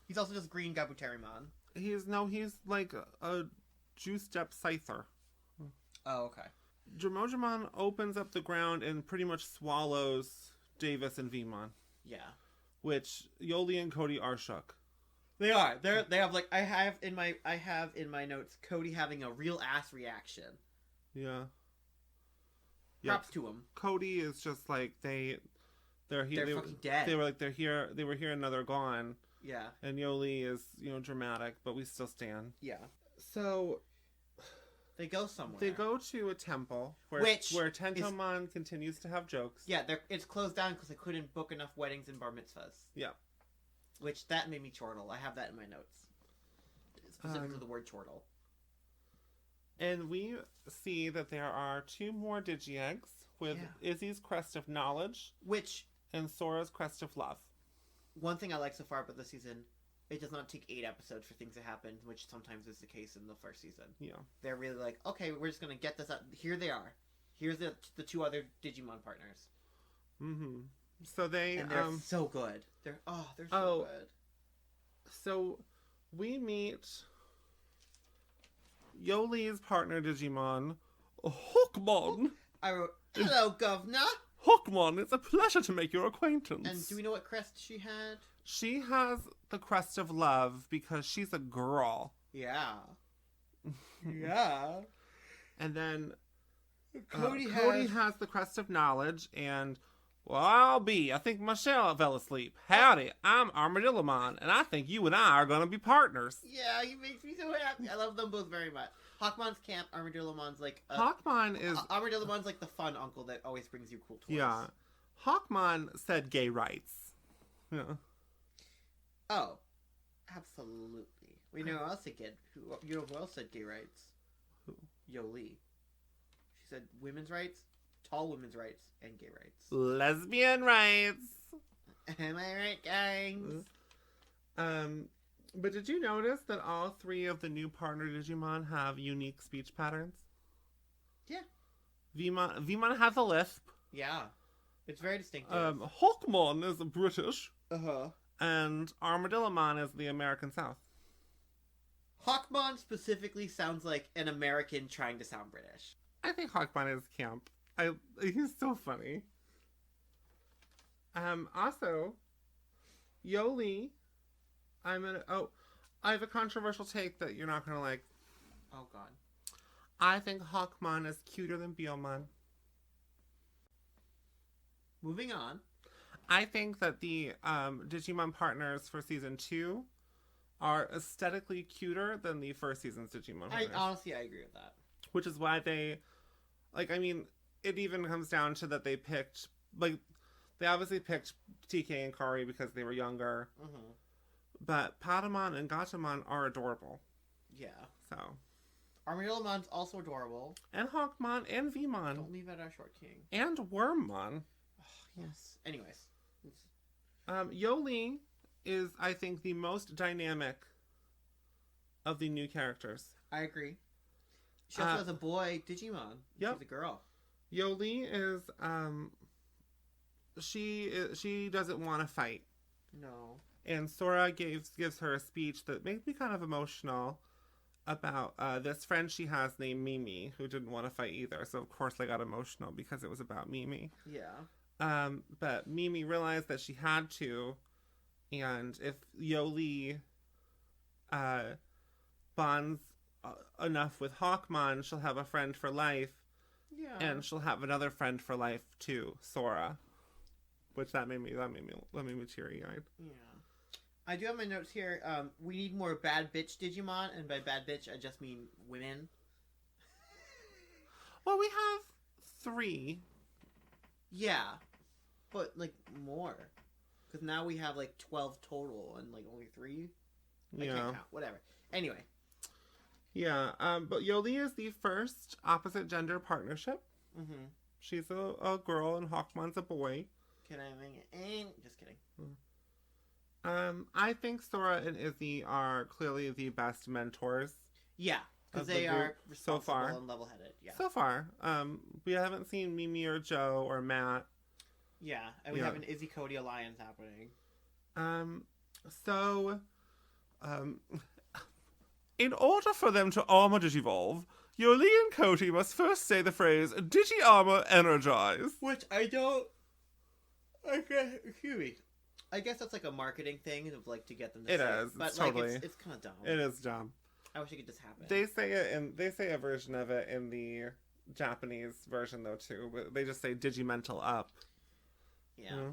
He's also just Green Gabuterimon. He's like a juiced-up Scyther. Oh, okay. Dromojimon opens up the ground and pretty much swallows Davis and Vmon. Yeah. Which Yoli and Cody are shook. They are. They have like I have in my notes Cody having a real ass reaction. Yeah. Props to him. Cody is just like they're fucking dead. They were here and now they're gone. Yeah. And Yoli is, dramatic, but we still stand. Yeah. So they go somewhere. They go to a temple where Tentomon continues to have jokes. Yeah, it's closed down because they couldn't book enough weddings and bar mitzvahs. Yeah. Which that made me chortle. I have that in my notes. Specifically the word chortle. And we see that there are 2 more Digi-Eggs with Izzy's Crest of Knowledge, and Sora's Crest of Love. One thing I like so far about this season, it does not take 8 episodes for things to happen, which sometimes is the case in the first season. Yeah. They're really like, okay, we're just going to get this up. Here they are. Here's the 2 other Digimon partners. Mm-hmm. So they're so good. They're so good. So we meet Yoli's partner Digimon, Hookmon. I wrote, hello, governor. Hookmon, it's a pleasure to make your acquaintance. And do we know what crest she had? She has the Crest of Love because she's a girl. Yeah. Yeah. And then Cody has the Crest of Knowledge, and I think Michelle fell asleep. Howdy, I'm Armadillomon, and I think you and I are going to be partners. Yeah, he makes me so happy. I love them both very much. Hawkmon's camp, Armadillomon's like... Armadillomon's like the fun uncle that always brings you cool toys. Yeah. Hawkmon said gay rights. Yeah. Oh. Absolutely. We know who else said who else said gay rights? Who? Yoli. She said women's rights, tall women's rights, and gay rights. Lesbian rights. Am I right, guys? But did you notice that all 3 of the new partner Digimon have unique speech patterns? Yeah. Vmon has a lisp. Yeah. It's very distinctive. Hawkmon is British. Uh-huh. And Armadillomon is the American South. Hawkmon specifically sounds like an American trying to sound British. I think Hawkmon is camp. He's so funny. Also, Yoli... I have a controversial take that you're not going to like. Oh, God. I think Hawkmon is cuter than Beelmon. Moving on. I think that the Digimon partners for Season 2 are aesthetically cuter than the first season's Digimon partners. Honestly, I agree with that. Which is why they... it even comes down to that they picked... they obviously picked TK and Kari because they were younger. Mm-hmm. But Patamon and Gatomon are adorable. Yeah. So. Armadillomon's also adorable. And Hawkmon and Vmon. Don't leave out our short king. And Wormmon. Oh, yes. Anyways. Yoli is, I think, the most dynamic of the new characters. I agree. She also has a boy Digimon. Yep. She's a girl. Yoli is, she doesn't want to fight. No. And Sora gives her a speech that made me kind of emotional about this friend she has named Mimi, who didn't want to fight either. So, of course, I got emotional because it was about Mimi. Yeah. But Mimi realized that she had to And if Yoli bonds enough with Hawkmon, she'll have a friend for life. Yeah. And she'll have another friend for life too, Sora. Which that made me teary-eyed. Yeah. I do have my notes here. We need more bad bitch Digimon, and by bad bitch I just mean women. Well, we have 3. Yeah, but like more, because now we have like 12 total and like only 3. I can't count. Whatever. Anyway. Yeah. But Yoli is the first opposite gender partnership. Mm-hmm. She's a girl and Hawkmon's a boy. Can I make it? Just kidding. I think Sora and Izzy are clearly the best mentors. Yeah, because they are responsible and level-headed. Yeah. So far, we haven't seen Mimi or Joe or Matt. Yeah, and we have an Izzy Cody alliance happening. In order for them to armor digivolve, Yoli and Cody must first say the phrase "Digi-armor energize." Which I don't. Okay, excuse me. I guess that's like a marketing thing of like to get them to It say is, it. But totally. like it's kind of dumb. It is dumb. I wish it could just happen. They say it, and they say a version of it in the Japanese version though too. But they just say "Digimental up." Yeah. You know?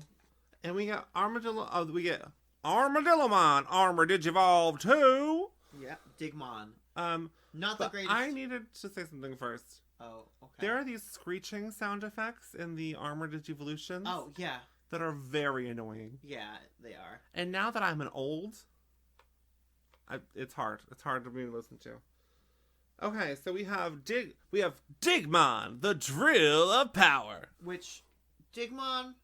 And we get Armadillo. Oh, we get Armadillomon Armor Digivolve too. Yeah, Digimon. Not the But greatest. I needed to say something first. Oh, okay. There are these screeching sound effects in the Armor Digivolutions. Oh, yeah. That are very annoying. Yeah, they are. And now that I'm an old, it's hard. It's hard for me to listen to. Okay, so we have Digimon, the drill of power. Which, Digimon,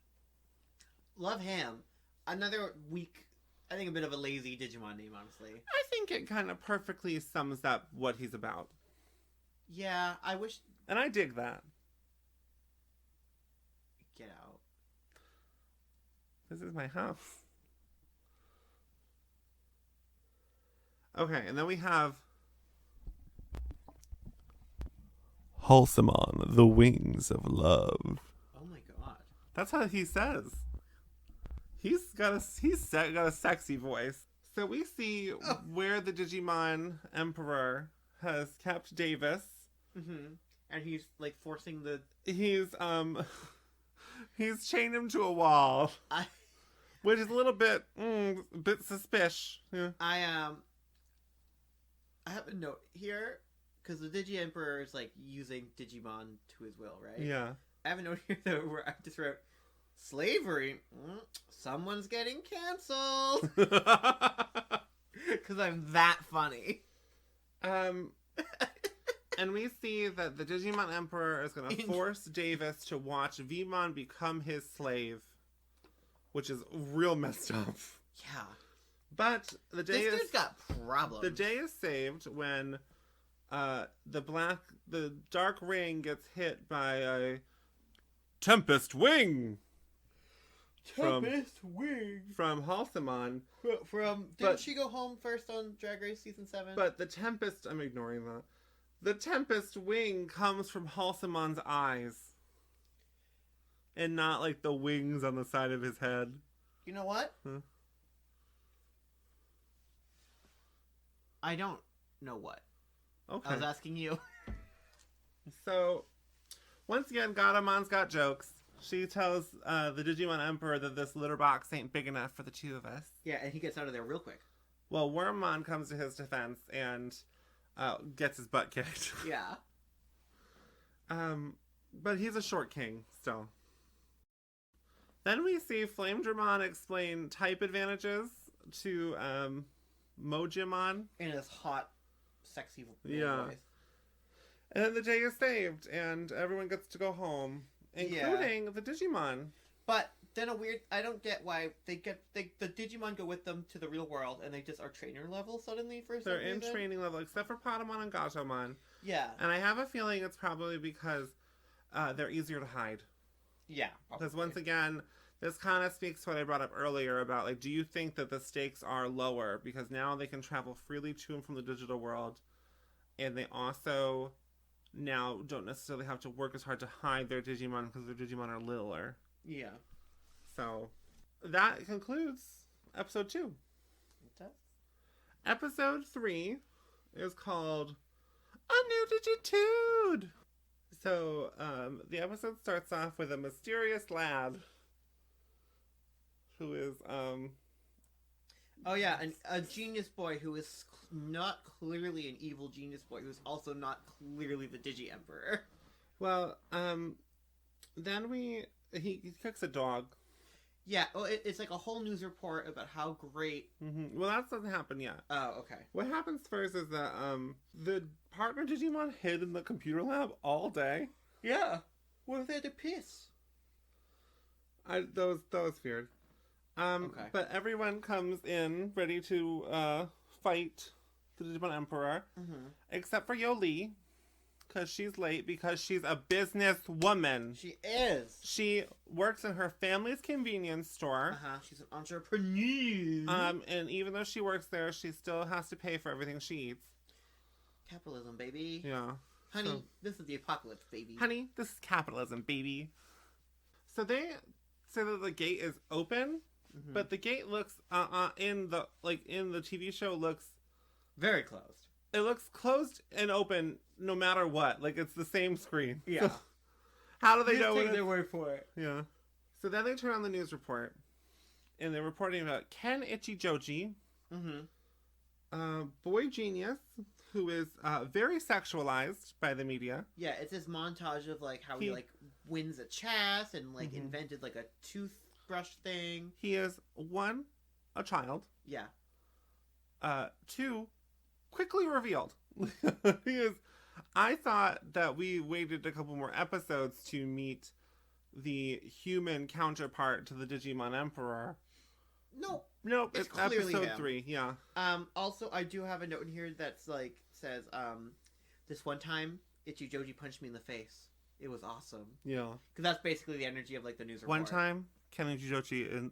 love him. Another weak, I think a bit of a lazy Digimon name, honestly. I think it kind of perfectly sums up what he's about. Yeah, I wish... And I dig that. Get out. This is my house. Okay, and then we have Halcyon, the wings of love. Oh my god. That's how he says. He's got a sexy voice. So we see where the Digimon Emperor has kept Davis. Mm-hmm. And he's like forcing the... He's chained him to a wall. Which is a little bit, suspicious. Yeah. I have a note here, because the Digi Emperor is, like, using Digimon to his will, right? Yeah. I have a note here, though, where I just wrote, slavery? Someone's getting canceled! Because I'm that funny. And we see that the Digimon Emperor is going to force Davis to watch Vmon become his slave. Which is real messed up. Yeah. But the day This dude's got problems. The day is saved when the dark ring gets hit by a Tempest Wing. From Halcyon. Didn't she go home first on Drag Race Season 7? But the Tempest, I'm ignoring that. The Tempest Wing comes from Halcyon's eyes. And not like the wings on the side of his head. You know what? Huh? I don't know what. Okay. I was asking you. So, once again, Gatamon's got jokes. She tells the Digimon Emperor that this litter box ain't big enough for the 2 of us. Yeah, and he gets out of there real quick. Well, Wormmon comes to his defense and gets his butt kicked. Yeah. But he's a short king, still. Then we see Flamedramon explain type advantages to Mojimon. In his hot, sexy Yeah. voice. And then the day is saved, and everyone gets to go home, including the Digimon. But then I don't get why the Digimon go with them to the real world, and they just are trainer level suddenly for some They're in reason. training level, except for Patamon and Gatomon. Yeah. And I have a feeling it's probably because they're easier to hide. Yeah. Because once again, this kind of speaks to what I brought up earlier about, like, do you think that the stakes are lower? Because now they can travel freely to and from the digital world. And they also now don't necessarily have to work as hard to hide their Digimon because their Digimon are littler. Yeah. So, that concludes episode 2. It does. Episode 3 is called A New Digitude. So, the episode starts off with a mysterious lad who is, Oh yeah, a genius boy who is not clearly an evil genius boy, who's also not clearly the Digi Emperor. well, then he cooks a dog. Yeah, well, it's like a whole news report about how great... Well, that doesn't happen yet. Oh, okay. What happens first is that, the partner Digimon hid in the computer lab all day. Yeah. What if they had to piss? That was weird. Okay. But everyone comes in ready to fight the Digimon Emperor, except for Yoli, because she's late because she's a businesswoman. She is. She works in her family's convenience store. She's an entrepreneur. And even though she works there, she still has to pay for everything she eats. Capitalism, baby. Yeah. Honey, this is the apocalypse, baby. Honey, this is capitalism, baby. So they say that the gate is open, but the gate looks in the TV show looks very closed. It looks closed and open no matter what. Like it's the same screen. Yeah. How do they Just know? take their word for it. Yeah. So then they turn on the news report, and they're reporting about Ken Ichijoji, boy genius, who is very sexualized by the media. Yeah, it's this montage of like how he like wins a chess and like invented like a toothbrush thing. He is 1, a child. Yeah. 2, quickly revealed. He is. I thought that we waited a couple more episodes to meet the human counterpart to the Digimon Emperor. Nope, it's episode him. 3, yeah. Also, I do have a note in here that's like, says, this one time, Ichijoji punched me in the face. It was awesome. Yeah. Because that's basically the energy of, like, the news report. One time, Ken Ichijoji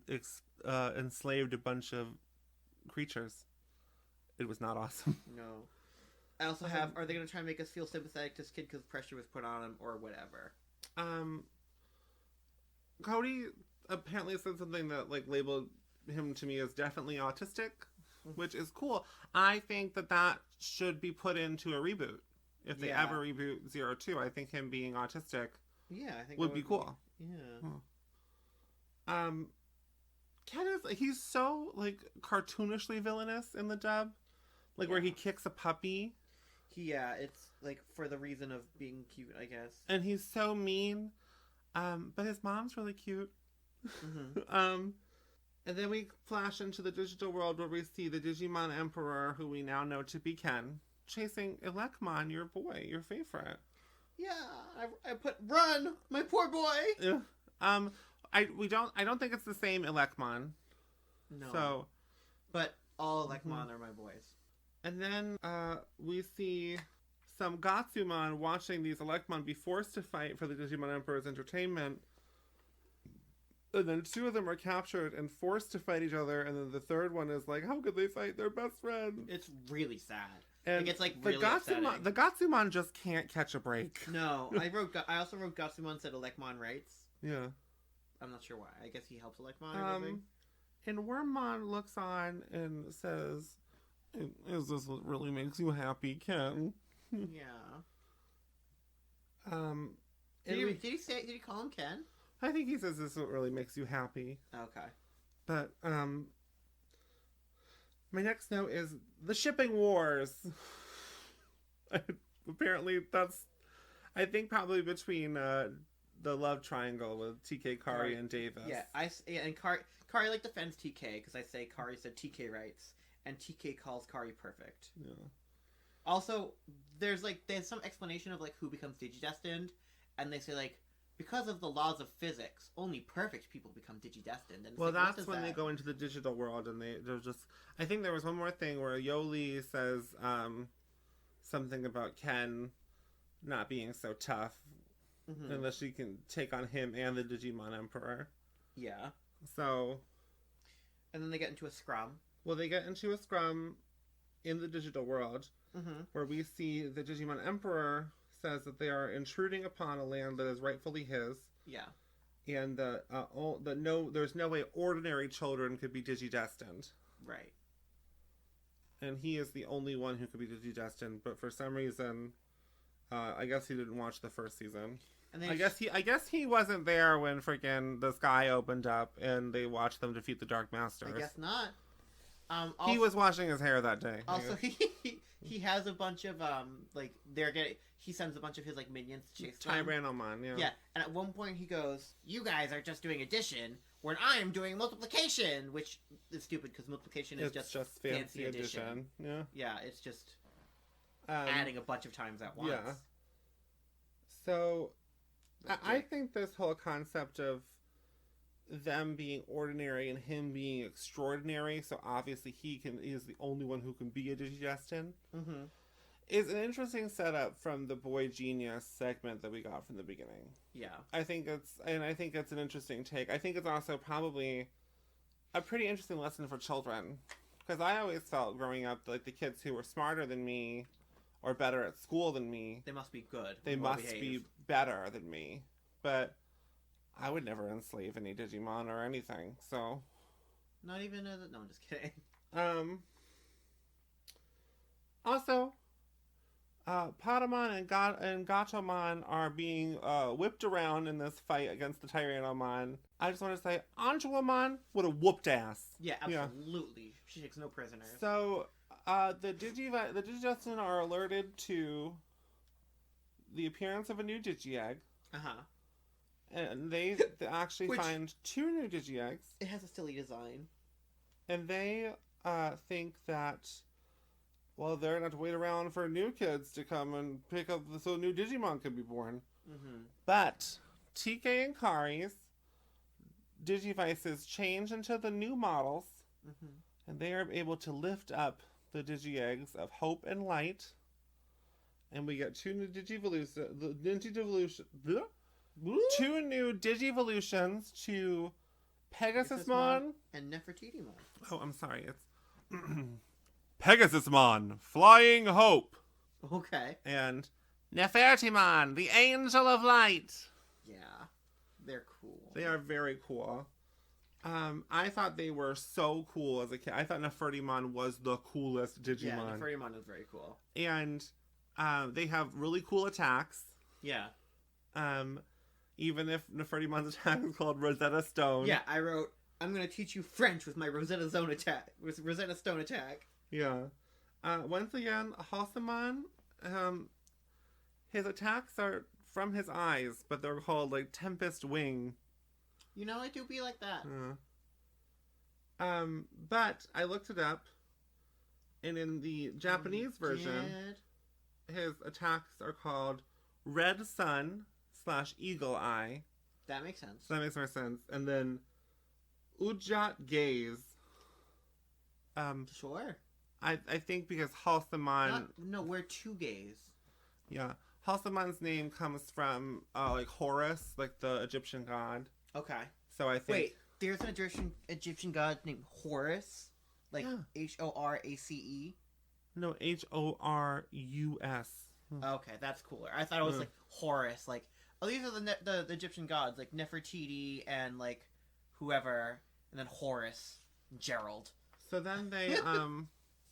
enslaved a bunch of creatures. It was not awesome. No. I also have, are they going to try and make us feel sympathetic to this kid because pressure was put on him, or whatever? Cody apparently said something that, like, labeled him to me as definitely autistic, which is cool. I think that should be put into a reboot. If they ever reboot 02, I think him being autistic I think would be cool. Ken he's so, like, cartoonishly villainous in the dub. Like, where he kicks a puppy. It's, like, for the reason of being cute, I guess. And he's so mean. But his mom's really cute. And then we flash into the digital world where we see the Digimon Emperor, who we now know to be Ken, chasing Elecmon, your boy, your favorite. Yeah, I put run, my poor boy. Yeah. I don't think it's the same Elecmon. No. So, but all Elecmon are my boys. And then we see some Gatsumon watching these Elecmon be forced to fight for the Digimon Emperor's entertainment. And then 2 of them are captured and forced to fight each other, and then the third one is like, how could they fight their best friend? It's really sad. And it's like really upsetting. The Gatsumon just can't catch a break. No, I also wrote Gatsumon said Elecmon writes. Yeah. I'm not sure why. I guess he helps Elecmon or something. And Wormmon looks on and says, is this what really makes you happy, Ken? Yeah. Did he call him Ken? I think he says this is what really makes you happy. Okay. But, my next note is the shipping wars. Apparently that's, I think probably between, the love triangle with TK, Kari, and Davis. Yeah, and Kari like defends TK, because I say Kari said TK writes, and TK calls Kari perfect. Yeah. Also, there's some explanation of, like, who becomes digidestined, and they say, like, because of the laws of physics, only perfect people become digidestined. And well, that's when they go into the digital world, and they're just... I think there was one more thing where Yoli says something about Ken not being so tough, unless she can take on him and the Digimon Emperor. Yeah. So... And then they get into a scrum. Well, they get into a scrum in the digital world, where we see the Digimon Emperor says that they are intruding upon a land that is rightfully his. Yeah. and there's no way ordinary children could be digidestined. Right. And he is the only one who could be digidestined, but for some reason, I guess he didn't watch the first season. And then I guess he wasn't there when freaking the sky opened up and they watched them defeat the Dark Masters. I guess not. He was washing his hair that day. Also, he has a bunch of he sends a bunch of his like minions to chase them. Tyrannomon, yeah. Yeah, and at one point he goes, "You guys are just doing addition, when I am doing multiplication," which is stupid because multiplication is just fancy addition. Yeah. Yeah, it's just adding a bunch of times at once. Yeah. So, I think this whole concept of them being ordinary and him being extraordinary, so obviously he is the only one who can be a Digidestin, is an interesting setup from the Boy Genius segment that we got from the beginning. Yeah. I think it's an interesting take. I think it's also probably a pretty interesting lesson for children. Because I always felt growing up like the kids who were smarter than me or better at school than me, they must be good. They must be better than me. But I would never enslave any Digimon or anything, so... Not even no, I'm just kidding. Also, Patamon and Gatomon are being whipped around in this fight against the Tyrannomon. I just want to say, Angelamon would have whooped ass. Yeah, absolutely. Yeah. She takes no prisoners. So, the Digidestin are alerted to the appearance of a new Digi-Egg. Uh-huh. And they actually find 2 new Digi-Eggs. It has a silly design. And they think that, well, they're going to have to wait around for new kids to come and pick up so new Digimon can be born. Mm-hmm. But TK and Kari's Digivices change into the new models, and they are able to lift up the Digi-Eggs of Hope and Light. And we get 2 new Two new Digivolutions to Pegasusmon and Nefertitimon. Oh, I'm sorry. It's Pegasusmon, Flying Hope. Okay. And Nefertimon, the Angel of Light. Yeah, they're cool. They are very cool. I thought they were so cool as a kid. I thought Nefertimon was the coolest Digimon. Yeah, Nefertimon is very cool. And they have really cool attacks. Yeah. Even if Nefertimon's attack is called Rosetta Stone. Yeah, I wrote, I'm going to teach you French with my Rosetta Stone attack. Yeah. Once again, Halsamon, his attacks are from his eyes, but they're called, like, Tempest Wing. You know, I do be like that. But I looked it up, and in the Japanese version, his attacks are called Red Sun / Eagle Eye. That makes sense. That makes more sense. And then Ujat Gaze. Sure. I think because Halsamon... No, we're TwoGays. Yeah. Halsamon's name comes from, like, Horus, like the Egyptian god. Okay. So I think... Wait, there's an Egyptian god named Horus? Like, Horace? No, Horus. Okay, that's cooler. I thought it was, like, Horus, like... Oh, these are the Egyptian gods, like Nefertiti and, like, whoever, and then Horus, Gerald. So then they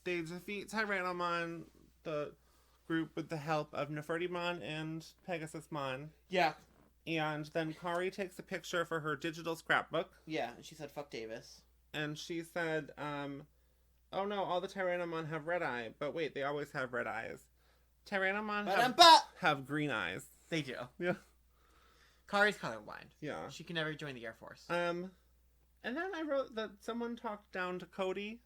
defeat Tyrannomon, the group, with the help of Nefertimon and Pegasusmon. Yeah. And then Kari takes a picture for her digital scrapbook. Yeah, and she said, fuck Davis. And she said, oh no, all the Tyrannomon have red eye. But wait, they always have red eyes. Tyrannomon have green eyes. They do. Yeah. Kari's colorblind. Yeah. She can never join the Air Force. And then I wrote that someone talked down to Cody.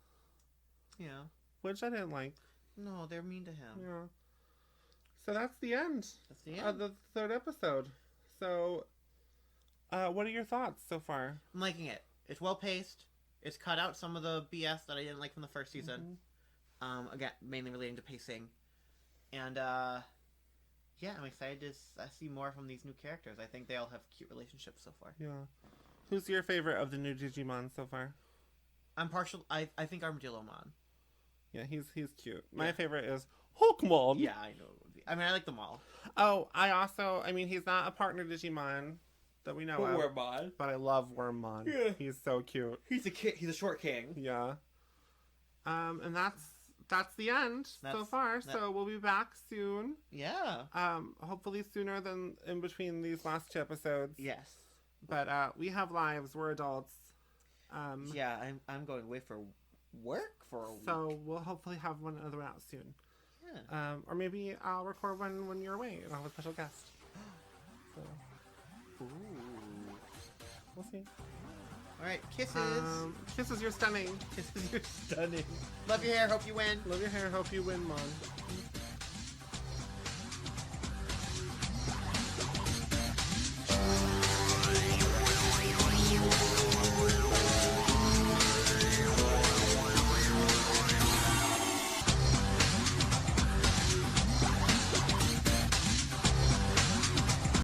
Yeah. Which I didn't like. No, they're mean to him. Yeah. So that's the end. That's the end. Of the 3rd episode. So, what are your thoughts so far? I'm liking it. It's well paced. It's cut out some of the BS that I didn't like from the first season. Again, mainly relating to pacing. And, yeah, I'm excited to see more from these new characters. I think they all have cute relationships so far. Yeah. Who's your favorite of the new Digimon so far? I'm partial. I think Armadillomon. Yeah, he's cute. My favorite is Hawkmon. Yeah, I know it would be. I mean, I like them all. Oh, I mean, he's not a partner Digimon, that we know But of. Wormmon. But I love Wormmon. Yeah. He's so cute. He's a kid. He's a short king. Yeah. And that's the end so far. So we'll be back soon. Yeah. Hopefully sooner than in between these last 2 episodes. Yes. But we have lives. We're adults. Yeah, I'm going away for work for a week. So we'll hopefully have one other one out soon. Yeah. Or maybe I'll record one when you're away and I'll have a special guest. So Ooh. we'll see. All right, kisses. Kisses, you're stunning. Kisses, you're stunning. Love your hair. Hope you win. Love your hair. Hope you win, Mom.